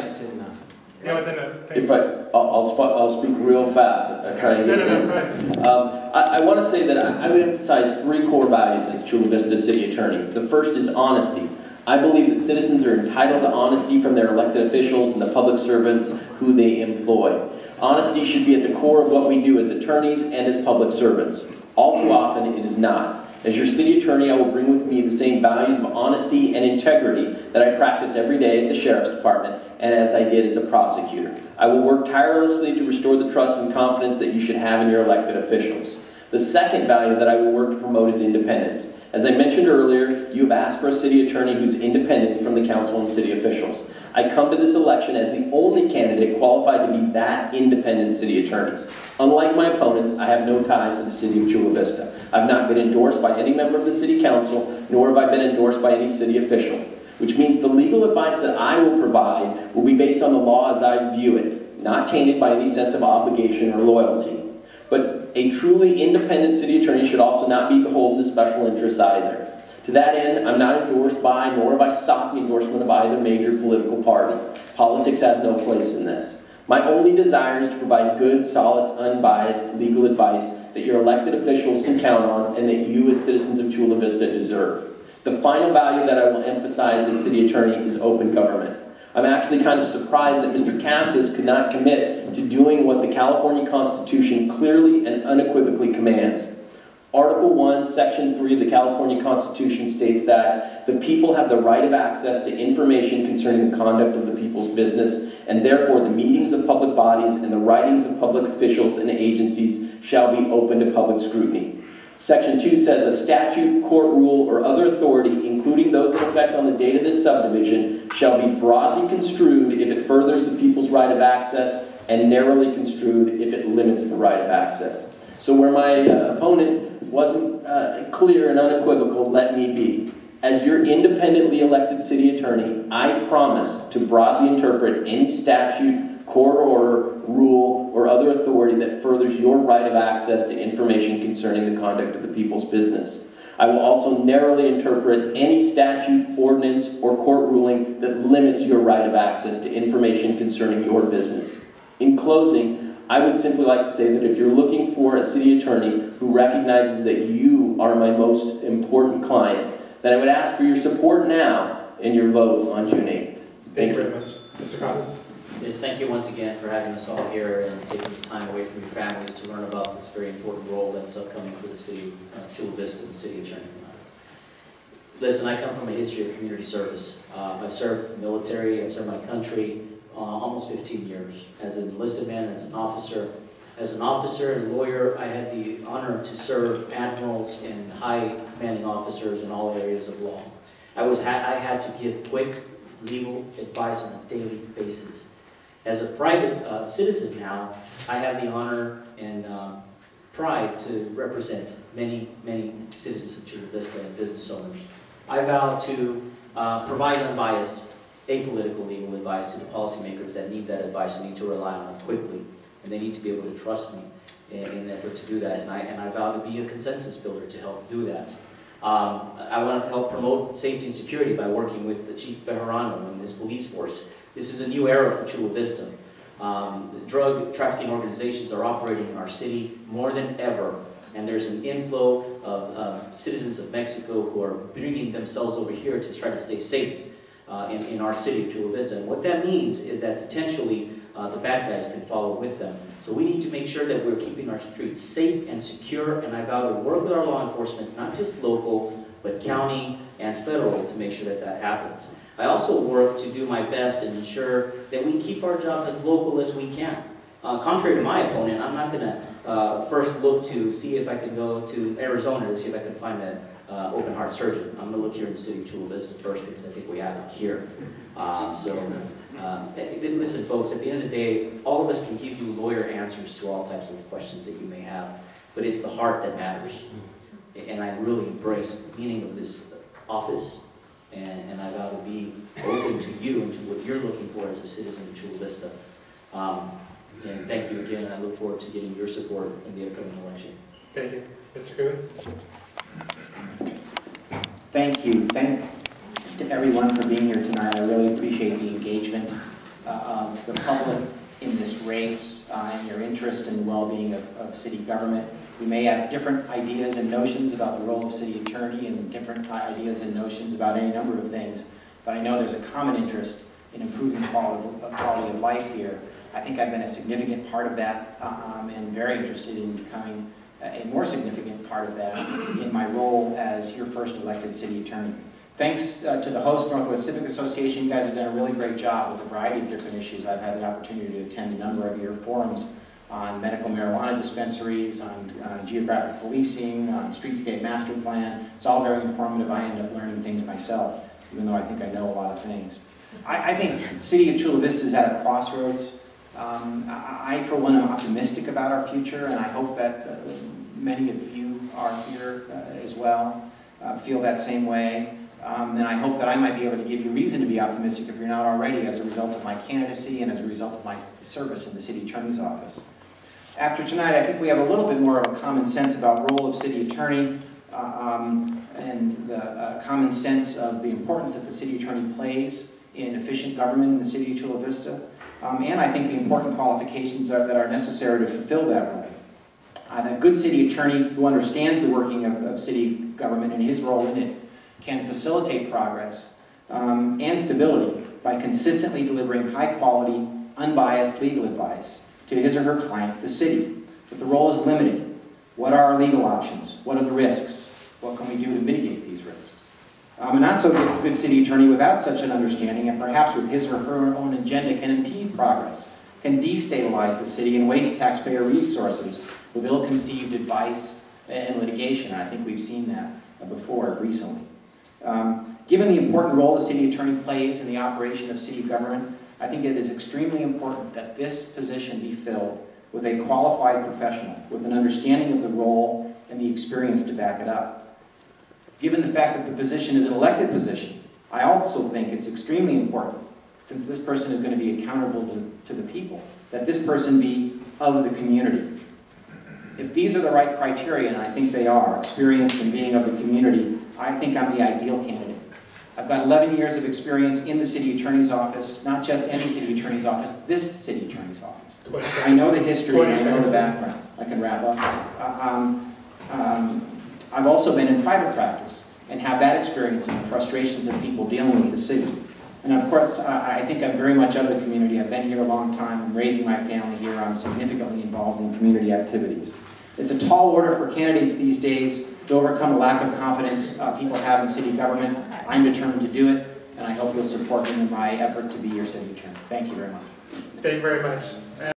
minutes in now. Yeah, if I'll speak real fast. Try to get I want to say that I would emphasize 3 core values as Chula Vista City Attorney. The first is honesty. I believe that citizens are entitled to honesty from their elected officials and the public servants who they employ. Honesty should be at the core of what we do as attorneys and as public servants. All too often, it is not. As your city attorney, I will bring with me the same values of honesty and integrity that I practice every day at the Sheriff's Department and as I did as a prosecutor. I will work tirelessly to restore the trust and confidence that you should have in your elected officials. The second value that I will work to promote is independence. As I mentioned earlier, you have asked for a city attorney who's independent from the council and city officials. I come to this election as the only candidate qualified to be that independent city attorney. Unlike my opponents, I have no ties to the city of Chula Vista. I've not been endorsed by any member of the city council, nor have I been endorsed by any city official, which means the legal advice that I will provide will be based on the law as I view it, not tainted by any sense of obligation or loyalty. But a truly independent city attorney should also not be beholden to special interests either. To that end, I'm not endorsed by, nor have I sought the endorsement of either major political party. Politics has no place in this. My only desire is to provide good, solid, unbiased legal advice that your elected officials can count on and that you as citizens of Chula Vista deserve. The final value that I will emphasize as city attorney is open government. I'm actually kind of surprised that Mr. Cassis could not commit to doing what the California Constitution clearly and unequivocally commands. Article 1, Section 3 of the California Constitution states that the people have the right of access to information concerning the conduct of the people's business, and therefore the meetings of public bodies and the writings of public officials and agencies shall be open to public scrutiny. Section 2 says a statute, court rule, or other authority, including those in effect on the date of this subdivision, shall be broadly construed if it furthers the people's right of access and narrowly construed if it limits the right of access. So where my opponent wasn't clear and unequivocal, let me be. As your independently elected city attorney, I promise to broadly interpret any statute, court order, rule, or other authority that furthers your right of access to information concerning the conduct of the people's business. I will also narrowly interpret any statute, ordinance, or court ruling that limits your right of access to information concerning your business. In closing, I would simply like to say that if you're looking for a city attorney who recognizes that you are my most important client, then I would ask for your support now in your vote on June 8th. Thank you very much. Mr. Collins? Yes, thank you once again for having us all here and taking the time away from your families to learn about this very important role that's upcoming for the city of Chula Vista and the city attorney. Listen, I come from a history of community service. I've served the military, I've served my country almost 15 years as an enlisted man, as an officer. As an officer and lawyer, I had the honor to serve admirals and high commanding officers in all areas of law. I had to give quick legal advice on a daily basis. As a private citizen now, I have the honor and pride to represent many, many citizens of Chula Vista and business owners. I vow to provide unbiased, apolitical legal advice to the policymakers that need that advice and need to rely on it quickly. And they need to be able to trust me in an effort to do that. And I vow to be a consensus builder to help do that. I want to help promote safety and security by working with the Chief Bejarano and his police force. This is a new era for Chula Vista. Drug trafficking organizations are operating in our city more than ever. And there's an inflow of citizens of Mexico who are bringing themselves over here to try to stay safe in our city of Chula Vista. And what that means is that potentially the bad guys can follow with them. So we need to make sure that we're keeping our streets safe and secure, and I vow to work with our law enforcement, not just local, but county and federal, to make sure that that happens. I also work to do my best and ensure that we keep our jobs as local as we can. Contrary to my opponent, I'm not going to first look to see if I can go to Arizona to see if I can find an open heart surgeon. I'm going to look here in the city of Chula Vista first because I think we have it here. Listen, folks, at the end of the day, all of us can give you lawyer answers to all types of questions that you may have, but it's the heart that matters. And I really embrace the meaning of this office, and I vow to be open to you and to what you're looking for as a citizen of Chula Vista. And thank you again, and I look forward to getting your support in the upcoming election. Thank you. Mr. Cruz? Thank you. Thanks to everyone for being here tonight. I really appreciate the engagement. of the public in this race and your interest in the well-being of city government. We may have different ideas and notions about the role of city attorney and different ideas and notions about any number of things, but I know there's a common interest in improving quality of life here. I think I've been a significant part of that and very interested in becoming a more significant part of that in my role as your first elected city attorney. Thanks to the host, Northwest Civic Association, you guys have done a really great job with a variety of different issues. I've had the opportunity to attend a number of your forums on medical marijuana dispensaries, on geographic policing, on streetscape master plan. It's all very informative. I end up learning things myself, even though I think I know a lot of things. I think the city of Chula Vista is at a crossroads. I, for one, am optimistic about our future, and I hope that many of you are here as well, feel that same way. And I hope that I might be able to give you reason to be optimistic if you're not already, as a result of my candidacy and as a result of my service in the city attorney's office. After tonight, I think we have a little bit more of a common sense about role of city attorney and the common sense of the importance that the city attorney plays in efficient government in the city of Chula Vista. And I think the important qualifications that are necessary to fulfill that role. The good city attorney who understands the working of city government and his role in it can facilitate progress and stability by consistently delivering high-quality, unbiased legal advice to his or her client, the city. But the role is limited. What are our legal options? What are the risks? What can we do to mitigate these risks? A not-so-good city attorney without such an understanding, and perhaps with his or her own agenda, can impede progress, can destabilize the city and waste taxpayer resources with ill-conceived advice and litigation. I think we've seen that before recently. Given the important role the city attorney plays in the operation of city government, I think it is extremely important that this position be filled with a qualified professional with an understanding of the role and the experience to back it up. Given the fact that the position is an elected position, I also think it's extremely important, since this person is going to be accountable to the people, that this person be of the community. If these are the right criteria, and I think they are, experience and being of the community, I think I'm the ideal candidate. I've got 11 years of experience in the city attorney's office, not just any city attorney's office, this city attorney's office. I know the history and I know the background. I can wrap up. I've also been in private practice and have that experience and the frustrations of people dealing with the city. And of course, I think I'm very much of the community. I've been here a long time. I'm raising my family here. I'm significantly involved in community activities. It's a tall order for candidates these days to overcome the lack of confidence people have in city government. I'm determined to do it, and I hope you'll support me in my effort to be your city attorney. Thank you very much. Thank you very much.